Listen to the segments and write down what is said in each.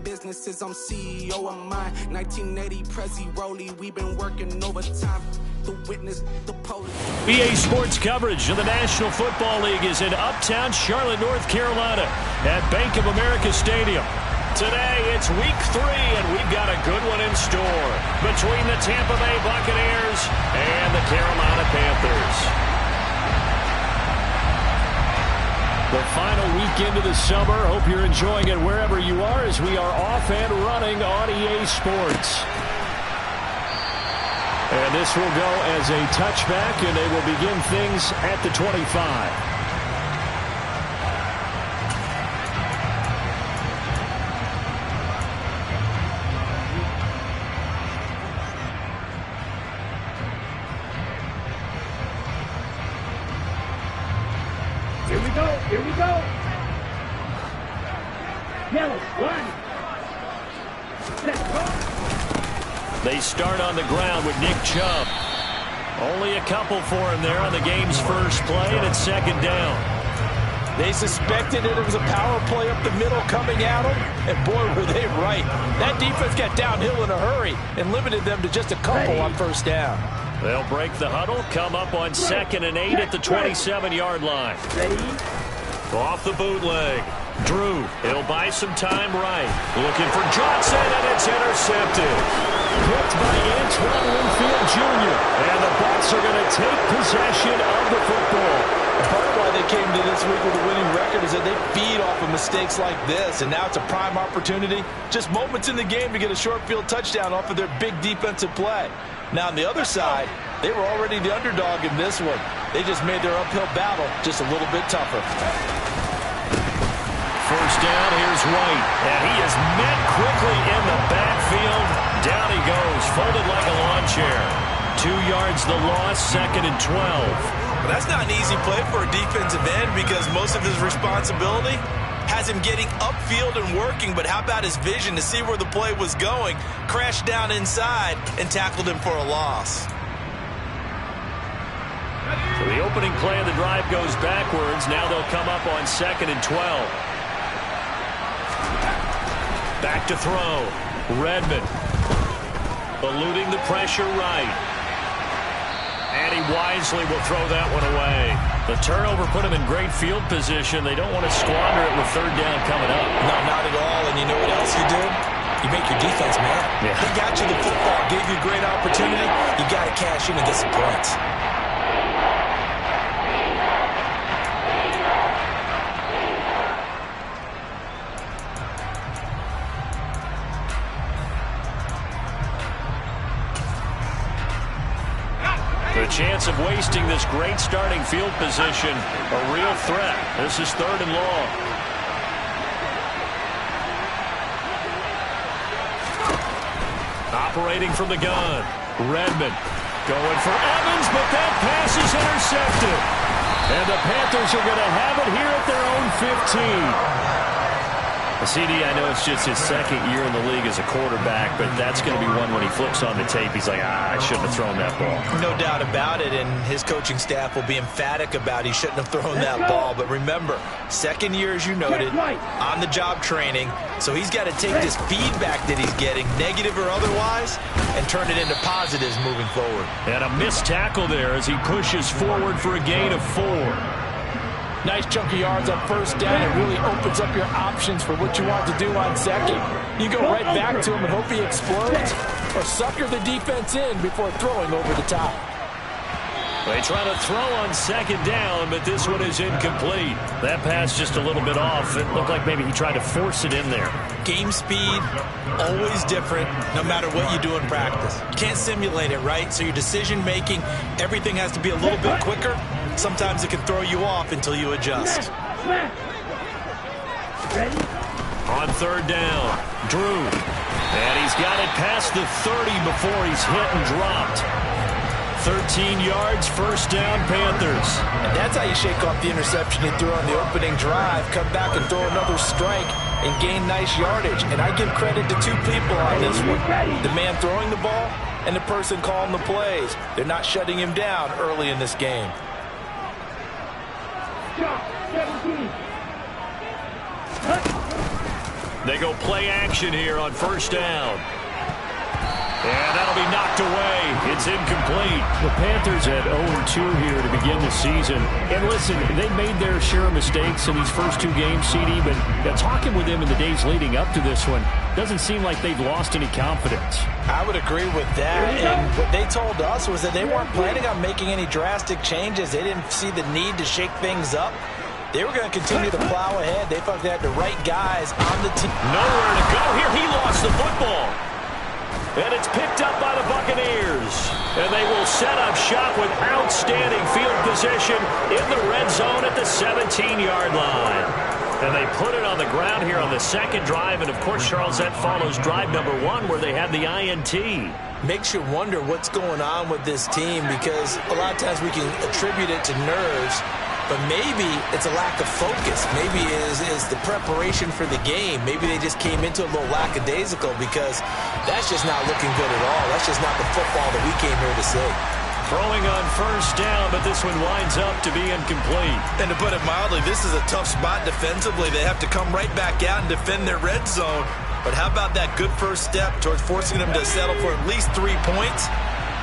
businesses, I'm CEO of mine. 1980 Prezi Rolly, we've been working overtime. The witness, the police. EA Sports coverage of the National Football League is in uptown Charlotte, North Carolina at Bank of America Stadium. Today, it's week 3, and we've got a good one in store between the Tampa Bay Buccaneers and the Carolina Panthers. The final weekend of the summer. Hope you're enjoying it wherever you are as we are off and running on EA Sports. And this will go as a touchback, and they will begin things at the 25. Here we go. Yellow, 1. Let's go. They start on the ground with Nick Chubb. Only a couple for him there on the game's first play, and it's second down. They suspected it was a power play up the middle coming at them, and boy, were they right. That defense got downhill in a hurry and limited them to just a couple on first down. They'll break the huddle, come up on 2nd and 8 at the 27-yard line. Off the bootleg. Drew, he'll buy some time right. Looking for Johnson, and it's intercepted. Picked by Antoine Winfield Jr. And the Bucs are going to take possession of the football. Part of why they came to this week with a winning record is that they feed off of mistakes like this, and now it's a prime opportunity. Just moments in the game to get a short field touchdown off of their big defensive play. Now, on the other side, they were already the underdog in this one. They just made their uphill battle just a little bit tougher. First down, here's White. And he is met quickly in the backfield. Down he goes, folded like a lawn chair. 2 yards the loss, 2nd and 12. Well, that's not an easy play for a defensive end because most of his responsibility has him getting upfield and working, but how about his vision to see where the play was going, crashed down inside, and tackled him for a loss. So the opening play of the drive goes backwards. Now they'll come up on 2nd and 12. Back to throw. Redmond eluding the pressure right. And he wisely will throw that one away. The turnover put him in great field position. They don't want to squander it with 3rd down coming up. No, not at all. And you know what else you do? You make your defense mad. Yeah. They got you the football, gave you a great opportunity. You got to cash in and get some points. The chance of wasting this great starting field position, a real threat. This is 3rd and long. Operating from the gun. Redmond going for Evans, but that pass is intercepted. And the Panthers are going to have it here at their own 15. CD, I know it's just his 2nd year in the league as a quarterback, but that's going to be one when he flips on the tape. He's like, I shouldn't have thrown that ball. No doubt about it, and his coaching staff will be emphatic about he shouldn't have thrown that ball. But remember, 2nd year, as you noted, on-the-job training, so he's got to take this feedback that he's getting, negative or otherwise, and turn it into positives moving forward. And a missed tackle there as he pushes forward for a gain of 4. Nice chunk of yards on first down. It really opens up your options for what you want to do on 2nd. You go right back to him and hope he explodes, or sucker the defense in before throwing over the top. They try to throw on 2nd down, but this one is incomplete. That pass just a little bit off. It looked like maybe he tried to force it in there. Game speed, always different, no matter what you do in practice. You can't simulate it, right? So your decision-making, everything has to be a little bit quicker. Sometimes it can throw you off until you adjust. On 3rd down, Drew. And he's got it past the 30 before he's hit and dropped. 13 yards, first down, Panthers. And that's how you shake off the interception he threw on the opening drive, come back and throw another strike and gain nice yardage. And I give credit to 2 people on this one. The man throwing the ball and the person calling the plays. They're not shutting him down early in this game. They go play action here on first down. And that'll be knocked away. It's incomplete. The Panthers at 0-2 here to begin the season. And listen, they made their share of mistakes in these first two games, CD, but talking with them in the days leading up to this one, doesn't seem like they've lost any confidence. I would agree with that. And what they told us was that they weren't planning on making any drastic changes. They didn't see the need to shake things up. They were going to continue to plow ahead. They thought they had the right guys on the team. Nowhere to go here. He lost the football. And it's picked up by the Buccaneers. And they will set up shop with outstanding field position in the red zone at the 17-yard line. And they put it on the ground here on the second drive. And, of course, Charles, that follows drive number 1 where they had the INT. Makes you wonder what's going on with this team, because a lot of times we can attribute it to nerves. But maybe it's a lack of focus. Maybe it is the preparation for the game. Maybe they just came into a little lackadaisical, because that's just not looking good at all. That's just not the football that we came here to see. Throwing on first down, but this one winds up to be incomplete. And to put it mildly, this is a tough spot defensively. They have to come right back out and defend their red zone. But how about that good first step towards forcing them to settle for at least 3 points?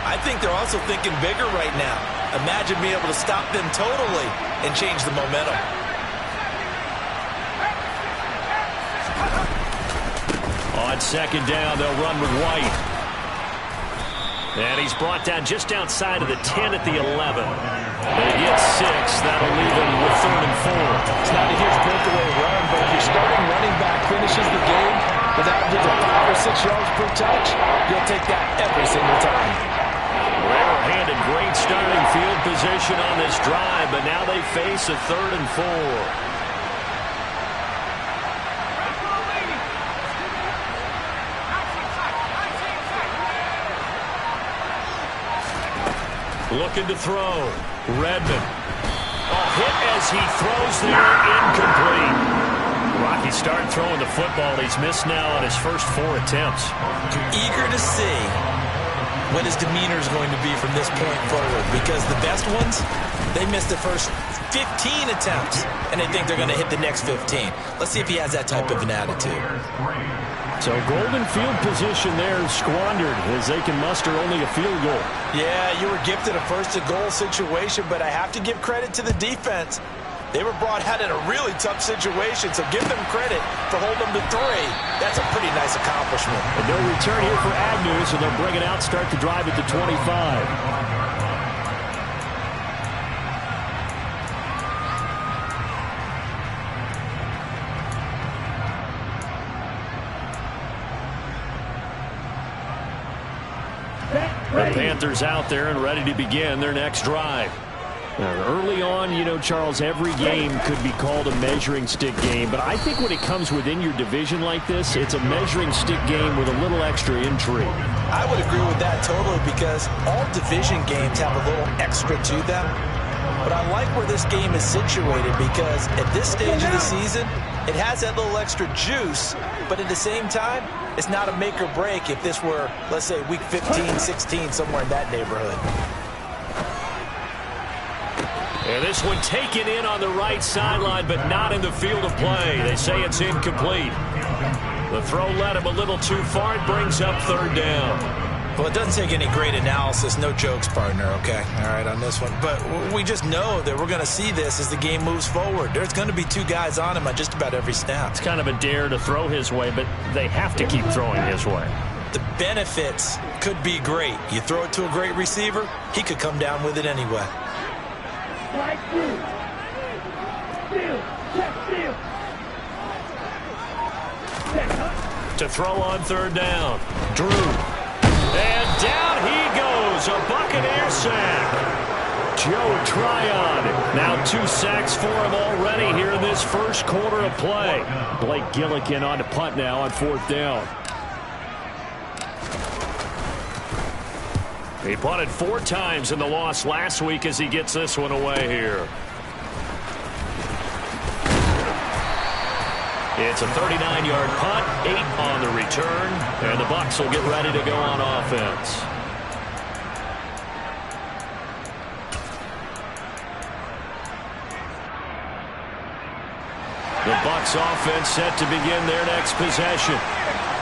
I think they're also thinking bigger right now. Imagine being able to stop them totally and change the momentum. On second down, they'll run with White. And he's brought down just outside of the 10 at the 11. They get 6. That'll leave him with 3rd and 4. It's not a huge breakaway run, but if your starting running back finishes the game with averages of 5 or 6 yards per touch, you'll take that every single time. They were handed great starting field position on this drive, but now they face a 3rd and 4. Looking to throw. Redmond. Hit as he throws there. Incomplete. Rocky started throwing the football. He's missed now on his first 4 attempts. I'm eager to see what his demeanor is going to be from this point forward, because the best ones, they missed the first 15 attempts, and they think they're going to hit the next 15. Let's see if he has that type of an attitude. So golden field position there squandered as they can muster only a field goal. Yeah, you were gifted a first-to-goal situation, but I have to give credit to the defense. They were brought out in a really tough situation, so give them credit for holding them to 3. That's a pretty nice accomplishment. And no return here for Agnew, so they'll bring it out, start the drive at the 25. The Panthers out there and ready to begin their next drive. Now, early on, you know, Charles, every game could be called a measuring stick game. But I think when it comes within your division like this, it's a measuring stick game with a little extra intrigue. I would agree with that totally, because all division games have a little extra to them. But I like where this game is situated, because at this stage of the season, it has that little extra juice. But at the same time, it's not a make or break if this were, let's say, week 15, 16, somewhere in that neighborhood. And this one taken in on the right sideline, but not in the field of play. They say it's incomplete. The throw led him a little too far. It brings up 3rd down. Well, it doesn't take any great analysis. No jokes, partner, okay? All right, on this one. But we just know that we're going to see this as the game moves forward. There's going to be 2 guys on him on just about every snap. It's kind of a dare to throw his way, but they have to keep throwing his way. The benefits could be great. You throw it to a great receiver, he could come down with it anyway. To throw on 3rd down. Drew. And down he goes. A Buccaneer sack. Joe Tryon. Now 2 sacks for him already here in this first quarter of play. Blake Gillikin on to punt now on 4th down. He punted 4 times in the loss last week as he gets this one away here. It's a 39-yard punt, 8 on the return, and the Bucs will get ready to go on offense. The Bucs offense set to begin their next possession.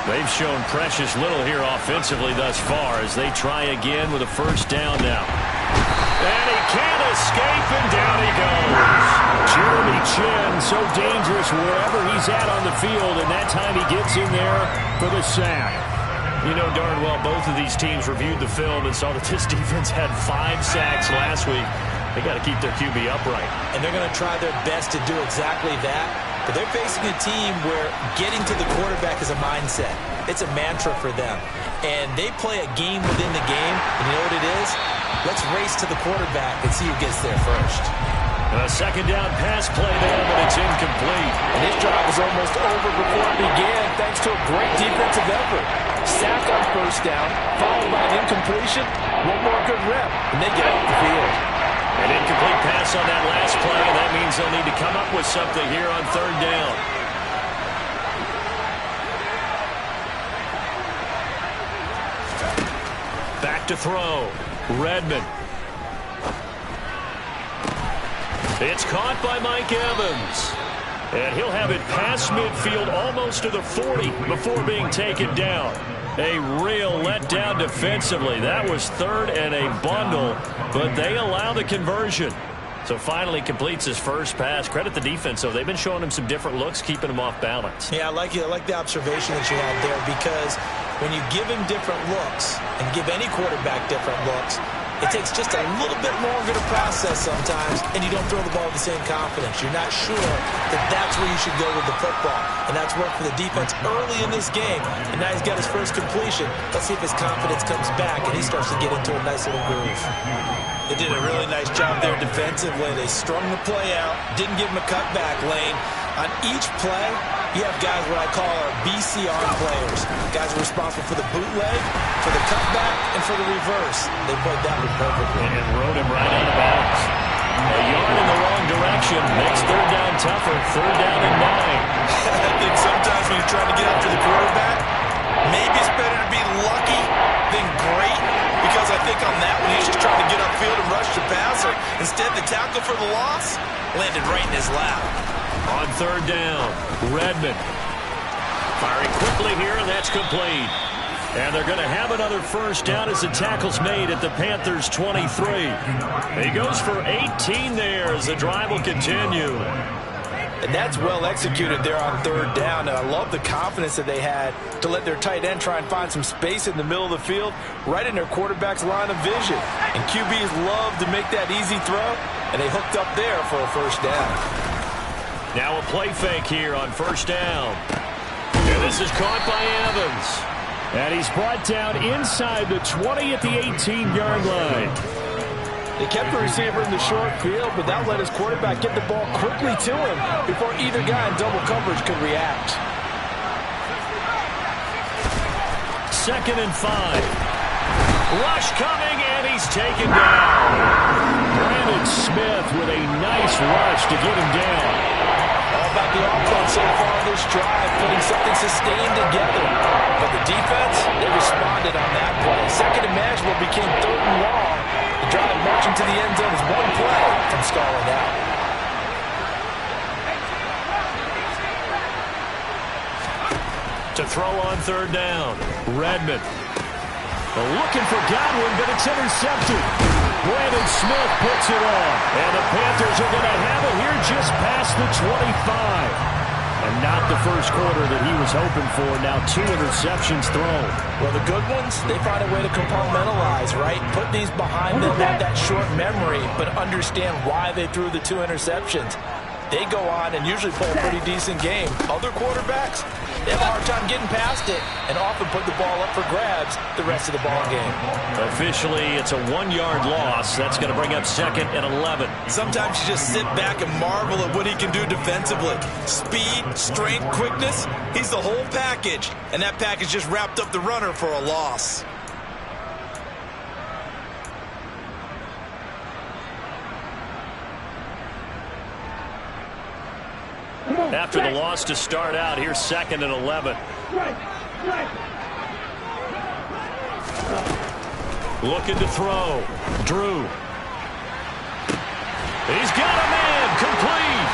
They've shown precious little here offensively thus far as they try again with a first down now. And he can't escape, and down he goes. Jeremy Chin, so dangerous wherever he's at on the field, and that time he gets in there for the sack. You know darn well both of these teams reviewed the film and saw that this defense had 5 sacks last week. They got to keep their QB upright. And they're going to try their best to do exactly that. But they're facing a team where getting to the quarterback is a mindset. It's a mantra for them. And they play a game within the game. And you know what it is? Let's race to the quarterback and see who gets there first. A second down pass play there, but it's incomplete. And this drive was almost over before it began thanks to a great defensive effort. Sack on first down, followed by an incompletion. One more good rep, and they get off the field. An incomplete pass on that last play, and that means they'll need to come up with something here on third down. Back to throw. Redmond. It's caught by Mike Evans. And he'll have it past midfield almost to the 40 before being taken down. A real letdown defensively. That was third and a bundle, but they allow the conversion. So finally completes his first pass. Credit the defense, though. They've been showing him some different looks, keeping him off balance. Yeah, I like the observation that you had there, because when you give him different looks and give any quarterback different looks, it takes just a little bit longer to process sometimes, and you don't throw the ball with the same confidence. You're not sure that that's where you should go with the football, and that's worked for the defense early in this game, and now he's got his first completion. Let's see if his confidence comes back, and he starts to get into a nice little groove. They did a really nice job there defensively. They strung the play out, didn't give him a cutback lane. On each play, you have guys what I call our BCR players. Guys are responsible for the bootleg, for the cutback, and for the reverse. They played that one perfectly. And rode him right out of bounds. A yard in the wrong direction makes third down tougher. Third down and 9. I think sometimes when you're trying to get after the quarterback, maybe it's better to be lucky than great, because I think on that one he's just trying to get upfield and rush the passer. Instead, the tackle for the loss landed right in his lap. On third down, Redmond firing quickly here, and that's complete. And they're going to have another first down as the tackle's made at the Panthers' 23. He goes for 18 there as the drive will continue. And that's well executed there on third down. And I love the confidence that they had to let their tight end try and find some space in the middle of the field, right in their quarterback's line of vision. And QBs love to make that easy throw, and they hooked up there for a first down. Now a play fake here on first down. And this is caught by Evans. And he's brought down inside the 20 at the 18-yard line. They kept the receiver in the short field, but that let his quarterback get the ball quickly to him before either guy in double coverage could react. 2nd and 5. Rush coming, and he's taken down. Brandon Smith with a nice rush to get him down. All about the offense so far this drive, putting something sustained together. But the defense, they responded on that play. Second and manageable became third and long. The drive marching to the end zone is one play from stalling out. To throw on third down, Redmond. Looking for Godwin, but it's intercepted. Brandon Smith puts it on. And the Panthers are going to have it here just past the 25. And not the first quarter that he was hoping for. Now 2 interceptions thrown. Well, the good ones, they find a way to compartmentalize, right? Put these behind them, have that short memory, but understand why they threw the 2 interceptions. They go on and usually play a pretty decent game. Other quarterbacks, they have a hard time getting past it and often put the ball up for grabs the rest of the ball game. Officially, it's a 1-yard loss. That's going to bring up 2nd and 11. Sometimes you just sit back and marvel at what he can do defensively. Speed, strength, quickness, he's the whole package. And that package just wrapped up the runner for a loss. After the loss to start out, here's 2nd and 11. Looking to throw. Drew. He's got a man. Complete.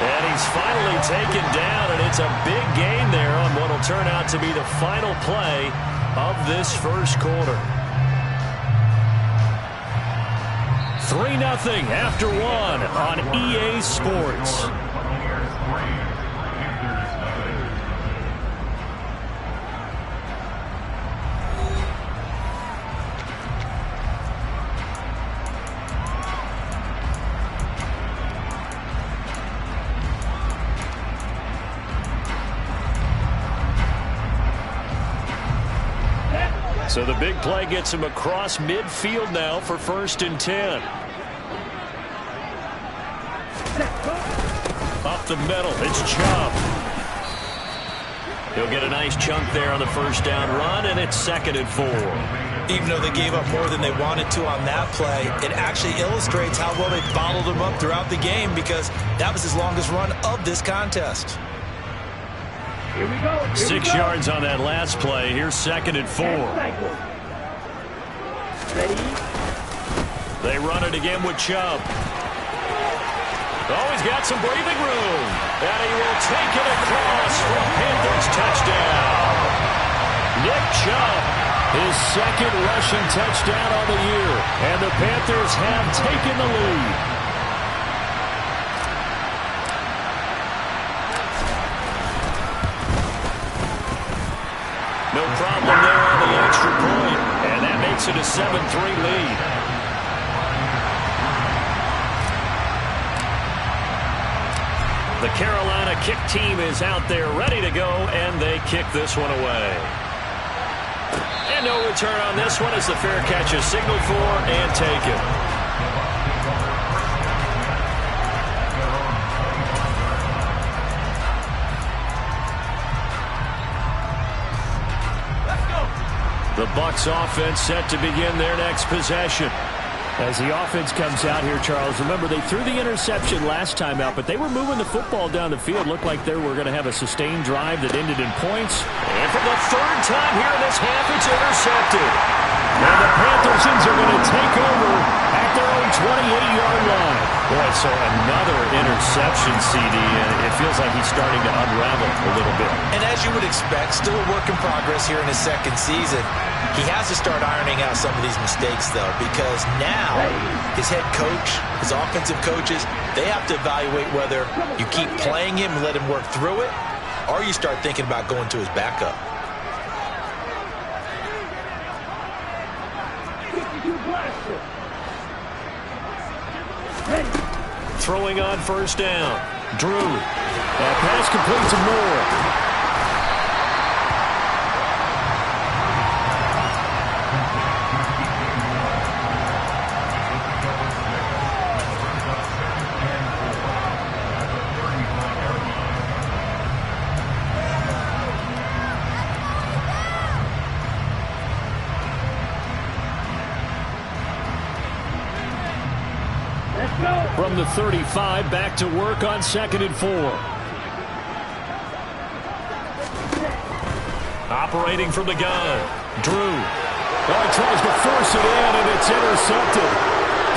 And he's finally taken down, and it's a big gain there on what will turn out to be the final play of this first quarter. 3-0 after one on EA Sports. So the big play gets him across midfield now for 1st and 10. Up the middle, it's Chubb. He'll get a nice chunk there on the first down run, and it's 2nd and 4. Even though they gave up more than they wanted to on that play, it actually illustrates how well they followed him up throughout the game, because that was his longest run of this contest. Here we go. 6 yards on that last play. Here's 2nd and 4. Ready? They run it again with Chubb. Oh, he's got some breathing room. And he will take it across for a Panthers touchdown. Nick Chubb, his 2nd rushing touchdown on the year. And the Panthers have taken the lead. No problem there on the extra point. And that makes it a 7-3 lead. The Carolina kick team is out there ready to go, and they kick this one away. And no return on this one as the fair catch is signaled for and taken. The Bucs offense set to begin their next possession. As the offense comes out here, Charles, remember they threw the interception last time out, but they were moving the football down the field. Looked like they were going to have a sustained drive that ended in points. And for the 3rd time here in this half, it's intercepted. And the Panthers are going to take over at their own 28-yard line. Boy, so another interception, CD, and it feels like he's starting to unravel a little bit. And as you would expect, still a work in progress here in his 2nd season. He has to start ironing out some of these mistakes, though, because now his head coach, his offensive coaches, they have to evaluate whether you keep playing him and let him work through it, or you start thinking about going to his backup. Throwing on 1st down. Drew. That pass complete to Moore. From the 35, back to work on 2nd and 4. Operating from the gun. Drew. Oh, he tries to force it in, and it's intercepted.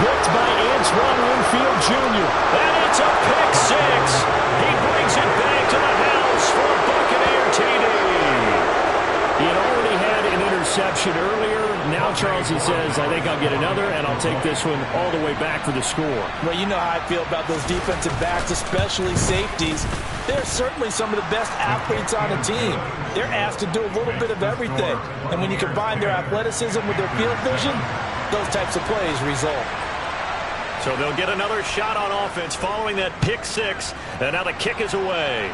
Picked by Antoine Winfield Jr. And it's a pick 6. He brings it back to the house for a Buccaneer TD. He had already had an interception earlier. Now, Charles, he says, I think I'll get another, and I'll take this one all the way back for the score. Well, you know how I feel about those defensive backs, especially safeties. They're certainly some of the best athletes on the team. They're asked to do a little bit of everything. And when you combine their athleticism with their field vision, those types of plays result. So they'll get another shot on offense following that pick 6, and now the kick is away.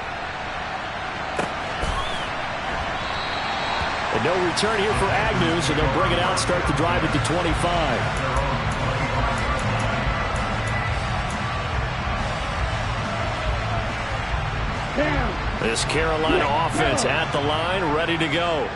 And no return here for Agnew, so they'll bring it out, start the drive at the 25. This Carolina offense at the line, ready to go.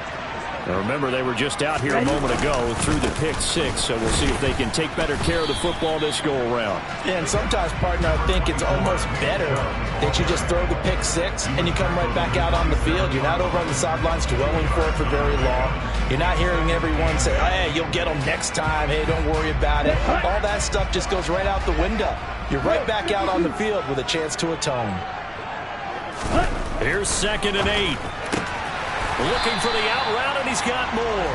Now remember, they were just out here a moment ago through the pick 6, so we'll see if they can take better care of the football this go-around. Yeah, and sometimes, partner, I think it's almost better that you just throw the pick 6 and you come right back out on the field. You're not over on the sidelines dwelling for it for very long. You're not hearing everyone say, hey, you'll get them next time. Hey, don't worry about it. All that stuff just goes right out the window. You're right back out on the field with a chance to atone. Here's 2nd and 8. Looking for the out route, and he's got more.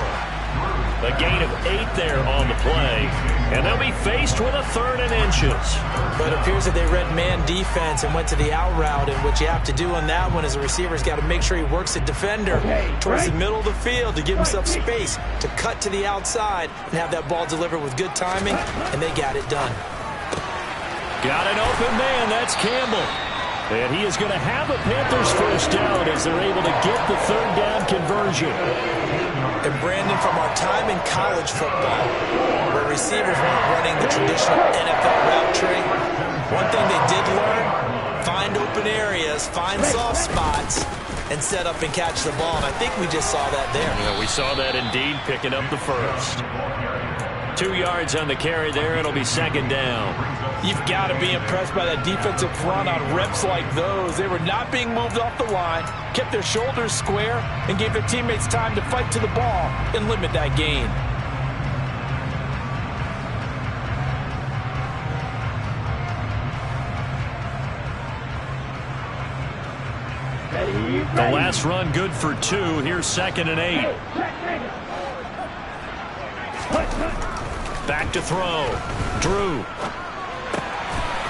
A gain of 8 there on the play, and they'll be faced with a 3rd and inches. But it appears that they read man defense and went to the out route, and what you have to do on that one is the receiver's got to make sure he works the defender towards the middle of the field to give himself space to cut to the outside and have that ball delivered with good timing, and they got it done. Got an open man, that's Campbell. And he is going to have a Panthers first down as they're able to get the 3rd down conversion. And Brandon, from our time in college football, where receivers weren't running the traditional NFL route tree, one thing they did learn, find open areas, find soft spots, and set up and catch the ball. And I think we just saw that there. Yeah, we saw that indeed, picking up the first. 2 yards on the carry there. It'll be 2nd down. You've got to be impressed by that defensive front on reps like those. They were not being moved off the line, kept their shoulders square, and gave their teammates time to fight to the ball and limit that gain. The last run good for 2. Here's 2nd and 8. Back to throw. Drew.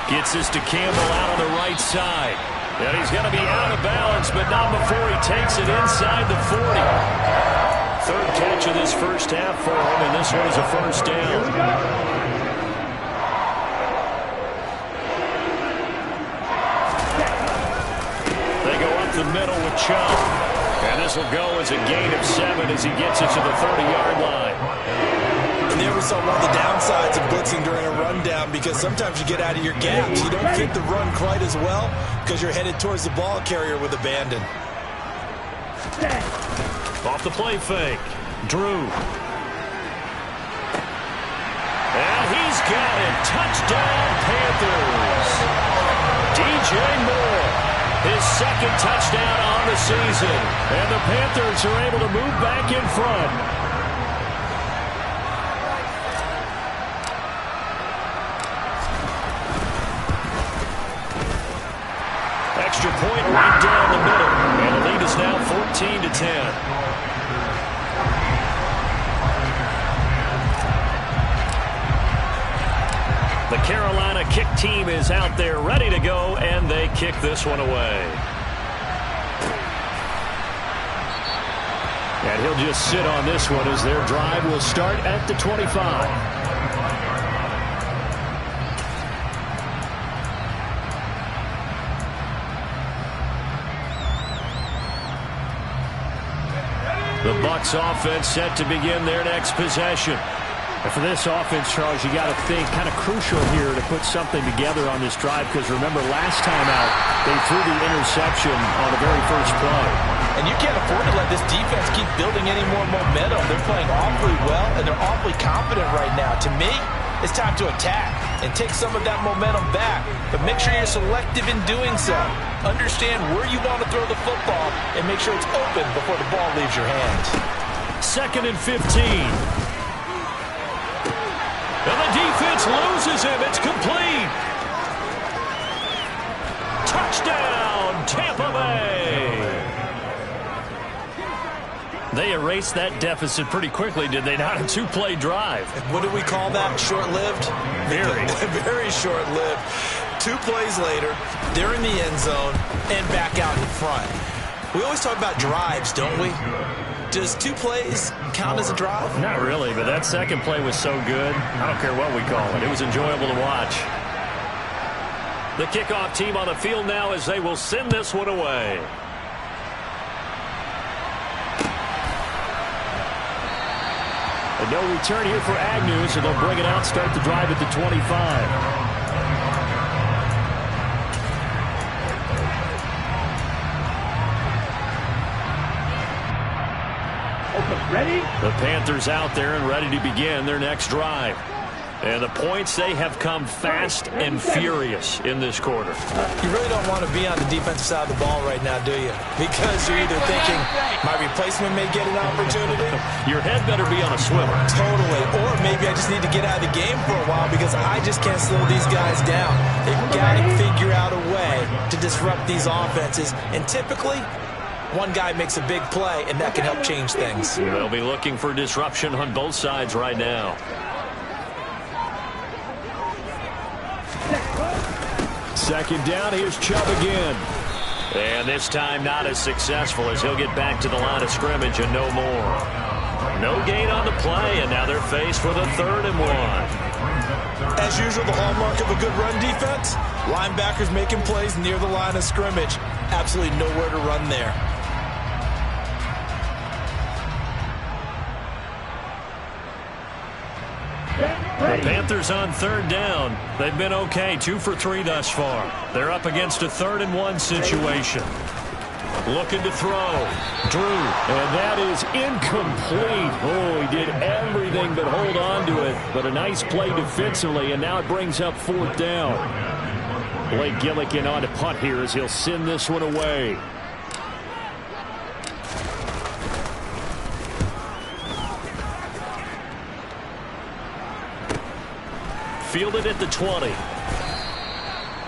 Gets this to Campbell out on the right side. And he's going to be out of balance, but not before he takes it inside the 40. 3rd catch of this first half for him, and this one is a first down. They go up the middle with Chubb. And this will go as a gain of 7 as he gets it to the 30-yard line. And there we saw one of the downsides of blitzing during a rundown, because sometimes you get out of your gaps. You don't fit the run quite as well because you're headed towards the ball carrier with abandon. Off the play fake. Drew. And he's got it. Touchdown, Panthers. DJ Moore. His 2nd touchdown on the season. And the Panthers are able to move back in front. Extra point right down the middle. And the lead is now 14-10. The Carolina kick team is out there ready to go, and they kick this one away. And he'll just sit on this one as their drive will start at the 25. The Bucs offense set to begin their next possession. And for this offense, Charles, you got to think kind of crucial here to put something together on this drive, because remember last time out they threw the interception on the very first play. And you can't afford to let this defense keep building any more momentum. They're playing awfully well, and they're awfully confident right now. To me, it's time to attack and take some of that momentum back. But make sure you're selective in doing so. Understand where you want to throw the football and make sure it's open before the ball leaves your hands. 2nd and 15. And the defense loses him. It's complete. Touchdown, Tampa Bay. They erased that deficit pretty quickly, did they not? A 2-play drive. What do we call that? Short-lived? Very. Very short-lived. 2 plays later, they're in the end zone and back out in front. We always talk about drives, don't we? Does 2 plays count as a drive? Not really, but that 2nd play was so good. I don't care what we call it. It was enjoyable to watch. The kickoff team on the field now as they will send this one away. And no return here for Agnew, so they'll bring it out, start the drive at the 25. Ready? The Panthers out there and ready to begin their next drive. And the points, they have come fast and furious in this quarter. You really don't want to be on the defensive side of the ball right now, do you? Because you're either thinking, my replacement may get an opportunity. Your head better be on a swivel. Totally. Or maybe I just need to get out of the game for a while because I just can't slow these guys down. They've got to figure out a way to disrupt these offenses. And typically, one guy makes a big play, and that can help change things. They'll be looking for disruption on both sides right now. Second down, here's Chubb again. And this time not as successful as he'll get back to the line of scrimmage and no more. No gain on the play, and now they're faced with a 3rd and 1. As usual, the hallmark of a good run defense, linebackers making plays near the line of scrimmage. Absolutely nowhere to run there. The Panthers on 3rd down. They've been okay, 2 for 3 thus far. They're up against a 3rd and 1 situation. Looking to throw. Drew. And that is incomplete. Oh, he did everything but hold on to it. But a nice play defensively, and now it brings up 4th down. Blake Gillikin on to punt here as he'll send this one away. Fielded at the 20.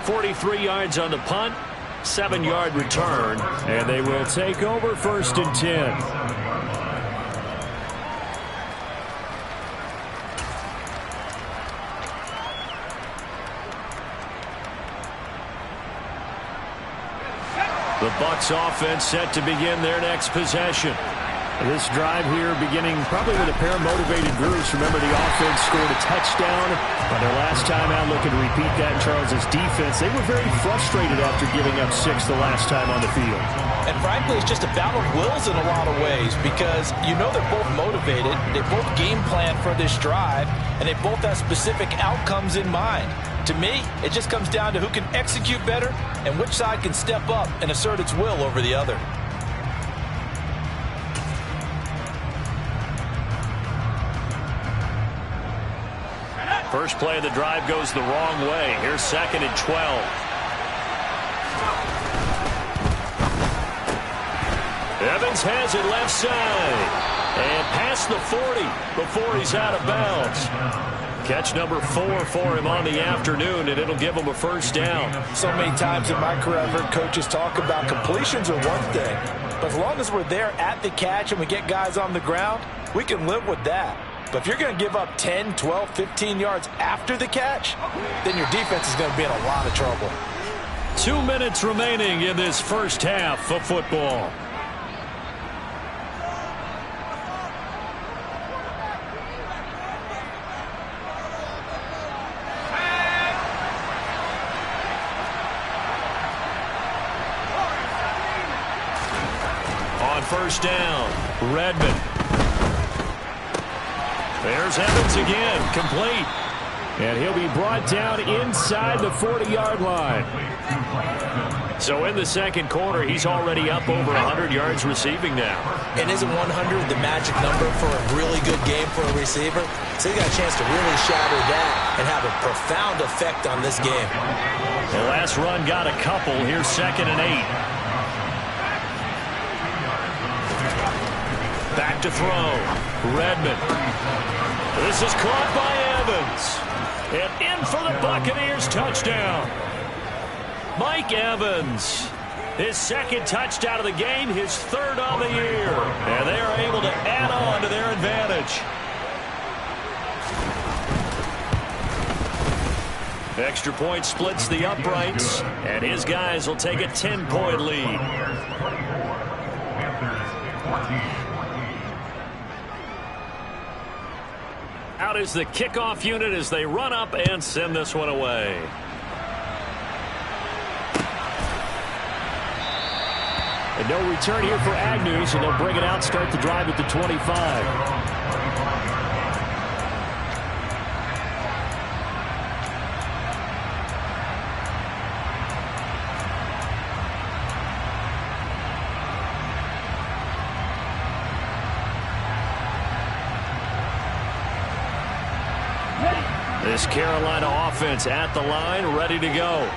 43 yards on the punt. 7-yard return. And they will take over 1st and 10. The Bucs offense set to begin their next possession. This drive here beginning probably with a pair of motivated Bruce. Remember, the offense scored a touchdown on their last time out. Looking to repeat that in Charles's defense. They were very frustrated after giving up 6 the last time on the field. And frankly, it's just a battle of wills in a lot of ways because you know they're both motivated. They both game plan for this drive, and they both have specific outcomes in mind. To me, it just comes down to who can execute better and which side can step up and assert its will over the other. First play of the drive goes the wrong way. Here's 2nd and 12. Evans has it left side. And past the 40 before he's out of bounds. Catch number 4 for him on the afternoon, and it'll give him a 1st down. So many times in my career I've heard coaches talk about completions are one thing. But as long as we're there at the catch and we get guys on the ground, we can live with that. But if you're going to give up 10, 12, 15 yards after the catch, then your defense is going to be in a lot of trouble. 2 minutes remaining in this first half of football. On 1st down, Redmond. There's Evans again, complete. And he'll be brought down inside the 40-yard line. So in the 2nd quarter, he's already up over 100 yards receiving now. And isn't 100 the magic number for a really good game for a receiver? So he got a chance to really shatter that and have a profound effect on this game. The last run got a couple. Here's 2nd and 8. Back to throw. Redmond. This is caught by Evans. And in for the Buccaneers touchdown. Mike Evans. His 2nd touchdown of the game, his 3rd on the year. And they are able to add on to their advantage. Extra point splits the uprights. And his guys will take a 10-point lead. Out is the kickoff unit as they run up and send this one away. And no return here for Agnew, so they'll bring it out, start the drive at the 25. This Carolina offense at the line, ready to go.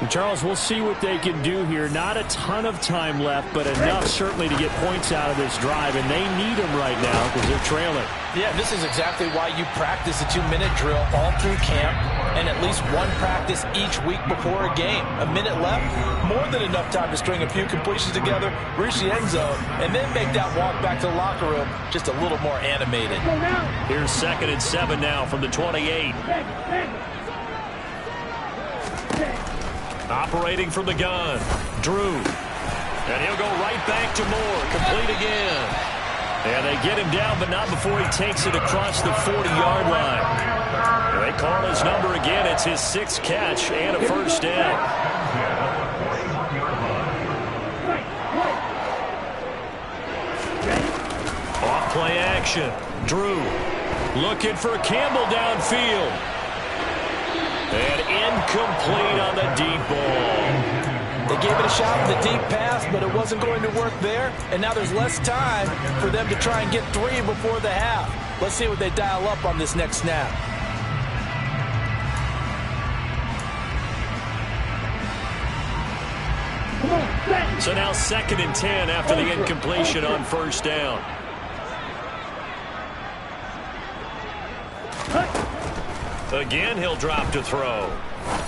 And Charles, we'll see what they can do here. Not a ton of time left, but enough certainly to get points out of this drive, and they need them right now because they're trailing. Yeah, this is exactly why you practice a 2-minute drill all through camp and at least one practice each week before a game. A minute left, more than enough time to string a few completions together, reach the end zone, and then make that walk back to the locker room just a little more animated. Here's 2nd and 7 now from the 28. Operating from the gun, Drew. And he'll go right back to Moore. Complete again. And they get him down, but not before he takes it across the 40-yard line. They call his number again. It's his 6th catch and a first down. Off play action. Drew looking for Campbell downfield. And incomplete on the deep ball. They gave it a shot with the deep pass, but it wasn't going to work there. And now there's less time for them to try and get 3 before the half. Let's see what they dial up on this next snap. So now 2nd and 10 after the incompletion on first down. Again, he'll drop to throw.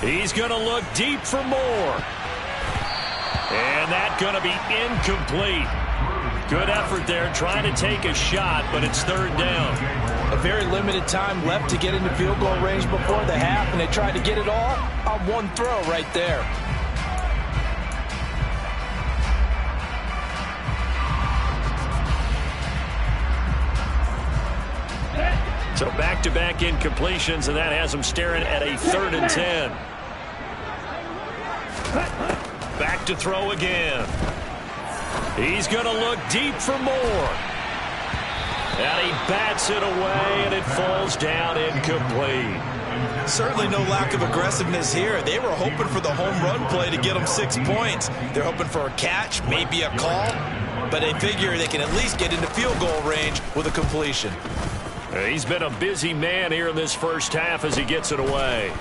He's going to look deep for more. And that's going to be incomplete. Good effort there, trying to take a shot, but it's 3rd down. A very limited time left to get into field goal range before the half, and they tried to get it all on one throw right there. So back-to-back incompletions, and that has them staring at a 3rd and 10. Back to throw again. He's going to look deep for more. And he bats it away, and it falls down incomplete. Certainly no lack of aggressiveness here. They were hoping for the home run play to get them 6 points. They're hoping for a catch, maybe a call, but they figure they can at least get into field goal range with a completion. He's been a busy man here in this first half as he gets it away.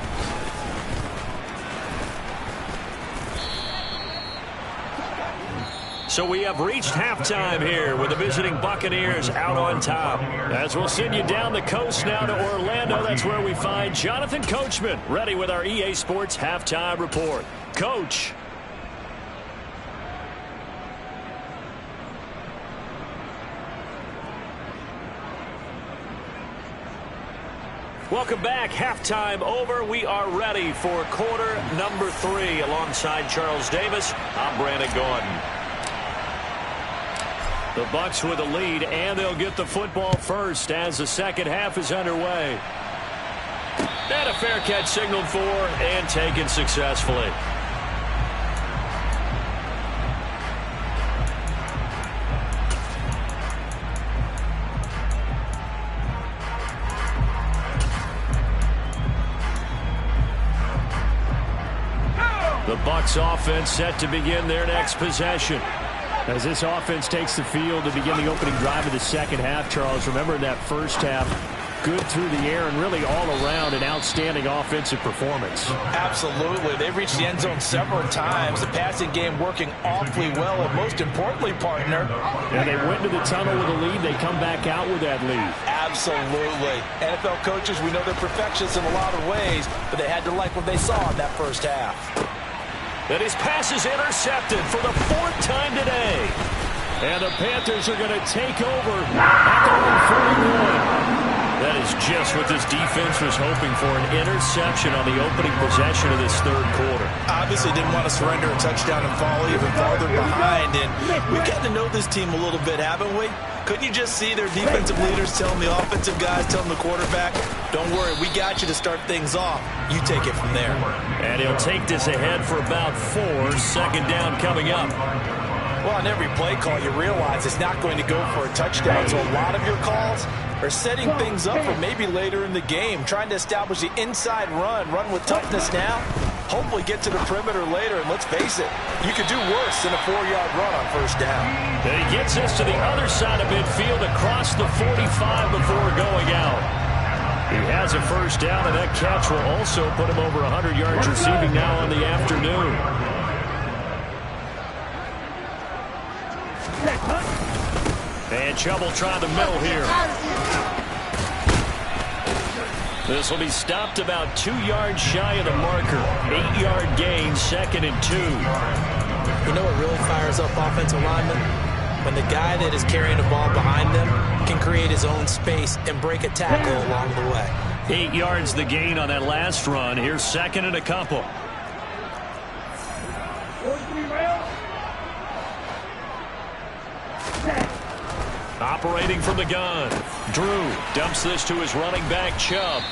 So we have reached halftime here with the visiting Buccaneers out on top. As we'll send you down the coast now to Orlando, that's where we find Jonathan Coachman ready with our EA Sports Halftime Report. Coach. Welcome back. Halftime over. We are ready for quarter number 3 alongside Charles Davis. I'm Brandon Gordon. The Bucs with a lead, and they'll get the football first as the second half is underway. And a fair catch signaled for and taken successfully. The Bucs offense set to begin their next possession. As this offense takes the field to begin the opening drive of the second half, Charles, remember in that first half, good through the air and really all around an outstanding offensive performance. Absolutely. They've reached the end zone several times. The passing game working awfully well, and most importantly, partner. And they went to the tunnel with a lead. They come back out with that lead. Absolutely. NFL coaches, we know they're perfectionists in a lot of ways, but they had to like what they saw in that first half. And his pass is intercepted for the 4th time today. And the Panthers are going to take over at their own 41. That is just what this defense was hoping for, an interception on the opening possession of this third quarter. Obviously didn't want to surrender a touchdown and fall even farther behind. And we've gotten to know this team a little bit, haven't we? Couldn't you just see their defensive leaders telling the offensive guys, telling the quarterback, don't worry, we got you to start things off. You take it from there. And he'll take this ahead for about 4. Second down coming up. Well, on every play call, you realize it's not going to go for a touchdown. So a lot of your calls are setting things up for maybe later in the game, trying to establish the inside run with toughness now, hopefully get to the perimeter later. And let's face it, you could do worse than a 4-yard run on first down. And he gets us to the other side of midfield across the 45 before going out. He has a first down, and that catch will also put him over 100 yards receiving now on the afternoon. And trouble trying to middle here. This will be stopped about 2 yards shy of the marker. 8-yard gain, 2nd and 2. You know what really fires up offensive linemen? When the guy that is carrying the ball behind them can create his own space and break a tackle along the way. 8 yards the gain on that last run. Here's 2nd and a couple. Operating from the gun. Drew dumps this to his running back, Chubb.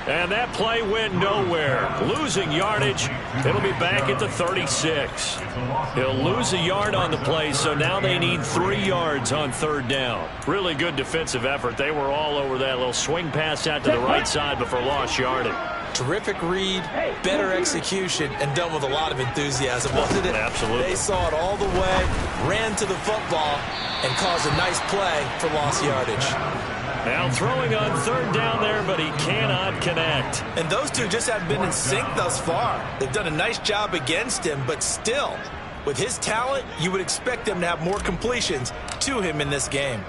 And that play went nowhere. Losing yardage. It'll be back at the 36. He'll lose a yard on the play, so now they need 3 yards on 3rd down. Really good defensive effort. They were all over that little swing pass out to the right side before lost yardage. Terrific read, better execution, and done with a lot of enthusiasm, wasn't it? Absolutely. They saw it all the way, ran to the football, and caused a nice play for lost yardage. Now throwing on 3rd down there, but he cannot connect. And those two just haven't been in sync thus far. They've done a nice job against him, but still, with his talent, you would expect them to have more completions to him in this game.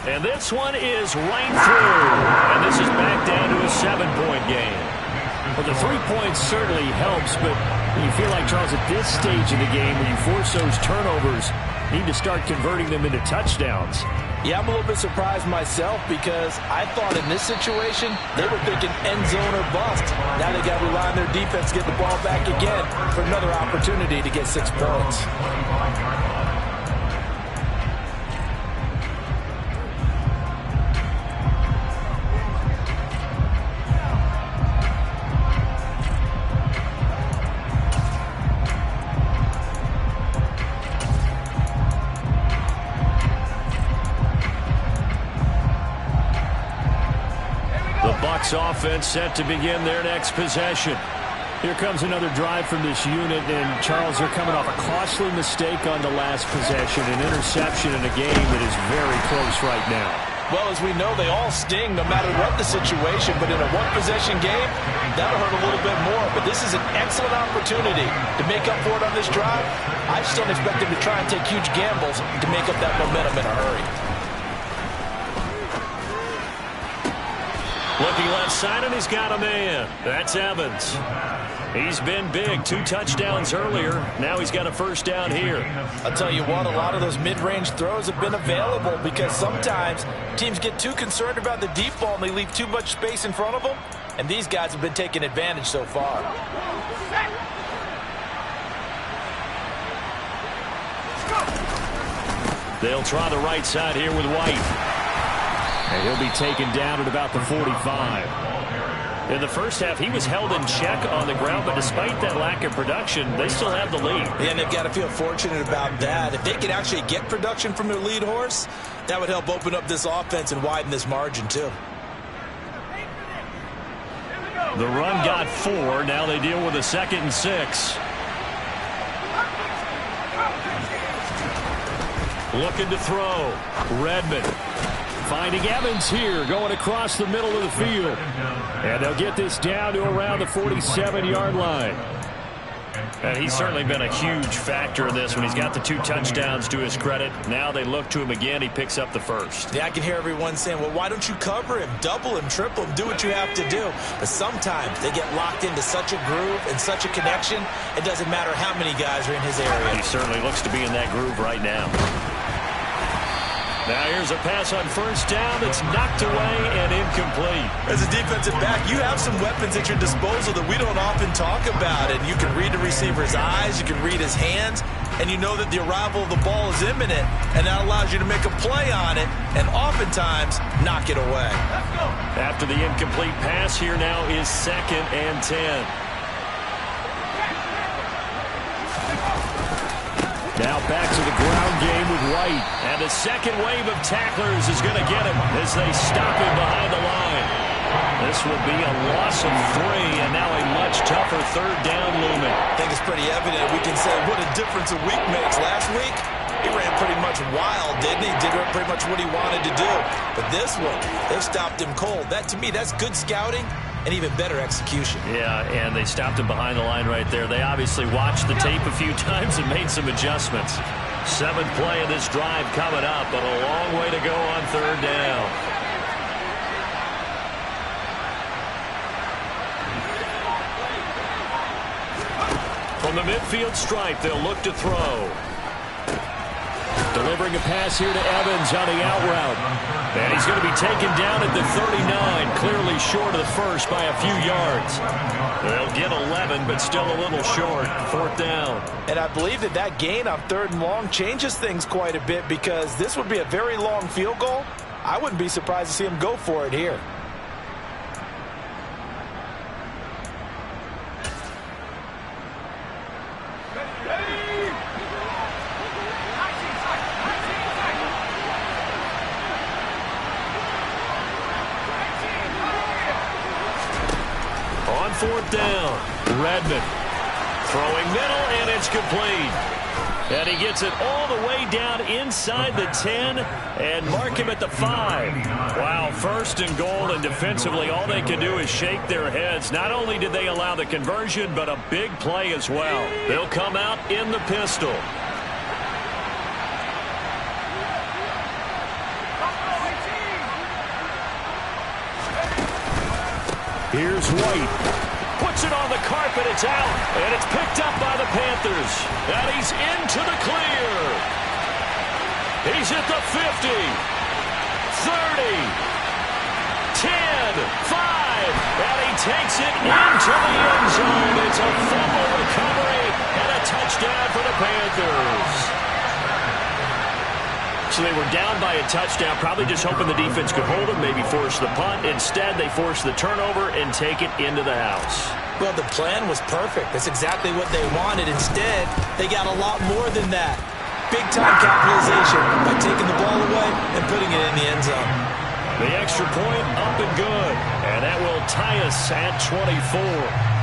And this one is right through. And this is back down to a 7-point game. Well, the 3 points certainly helps, but you feel like, Charles, at this stage of the game, when you force those turnovers, you need to start converting them into touchdowns. Yeah, I'm a little bit surprised myself because I thought in this situation, they were thinking end zone or bust. Now they got to rely on their defense to get the ball back again for another opportunity to get 6 points. Offense set to begin their next possession. Here comes another drive from this unit, and Charles, they're coming off a costly mistake on the last possession, an interception in a game that is very close right now. Well, as we know, they all sting no matter what the situation, but in a one-possession game, that'll hurt a little bit more. But this is an excellent opportunity to make up for it on this drive. I just don't expect them to try and take huge gambles to make up that momentum in a hurry. Looking left side, and he's got a man. That's Evans. He's been big. 2 touchdowns earlier. Now he's got a first down here. I'll tell you what, a lot of those mid-range throws have been available because sometimes teams get too concerned about the deep ball and they leave too much space in front of them. And these guys have been taking advantage so far. They'll try the right side here with White. And he'll be taken down at about the 45. In the first half, he was held in check on the ground, but despite that lack of production, they still have the lead. Yeah, and they've got to feel fortunate about that. If they could actually get production from their lead horse, that would help open up this offense and widen this margin, too. The run got 4. Now they deal with a 2nd and 6. Looking to throw. Redmond. Finding Evans here, going across the middle of the field. And they'll get this down to around the 47-yard line. And he's certainly been a huge factor in this when he's got the 2 touchdowns to his credit. Now they look to him again. He picks up the first. Yeah, I can hear everyone saying, well, why don't you cover him, double him, triple him, do what you have to do. But sometimes they get locked into such a groove and such a connection, it doesn't matter how many guys are in his area. He certainly looks to be in that groove right now. Now here's a pass on first down that's knocked away and incomplete. As a defensive back, you have some weapons at your disposal that we don't often talk about. And you can read the receiver's eyes, you can read his hands, and you know that the arrival of the ball is imminent, and that allows you to make a play on it and oftentimes knock it away. After the incomplete pass, here now is 2nd and 10. Now back to the ground game with White. And the second wave of tacklers is going to get him as they stop him behind the line. This will be a loss of 3, and now a much tougher 3rd down looming. I think it's pretty evident. We can say what a difference a week makes. Last week, he ran pretty much much wild, didn't he? Did pretty much what he wanted to do. But this one, they stopped him cold. That, to me, that's good scouting and even better execution. Yeah, and they stopped him behind the line right there. They obviously watched the tape a few times and made some adjustments. 7th play of this drive coming up, but a long way to go on 3rd down. From the midfield stripe, they'll look to throw. Delivering a pass here to Evans on the out route. And he's going to be taken down at the 39, clearly short of the first by a few yards. They'll get 11, but still a little short. 4th down. And I believe that gain on 3rd and long changes things quite a bit, because this would be a very long field goal. I wouldn't be surprised to see him go for it here. On 4th down, Redmond throwing middle, and it's complete. And he gets it all the way down inside the 10 and mark him at the 5. Wow, 1st and goal, and defensively all they can do is shake their heads. Not only did they allow the conversion, but a big play as well. They'll come out in the pistol. Here's White. Puts it on the carpet, it's out, and it's picked up by the Panthers. And he's into the clear. He's at the 50, 30, 10, 5, and he takes it into the end zone. It's a fumble recovery and a touchdown for the Panthers. So they were down by a touchdown, probably just hoping the defense could hold them, maybe force the punt. Instead, they force the turnover and take it into the house. Well, the plan was perfect. That's exactly what they wanted. Instead, they got a lot more than that. Big-time capitalization by taking the ball away and putting it in the end zone. The extra point up and good, and that will tie us at 24.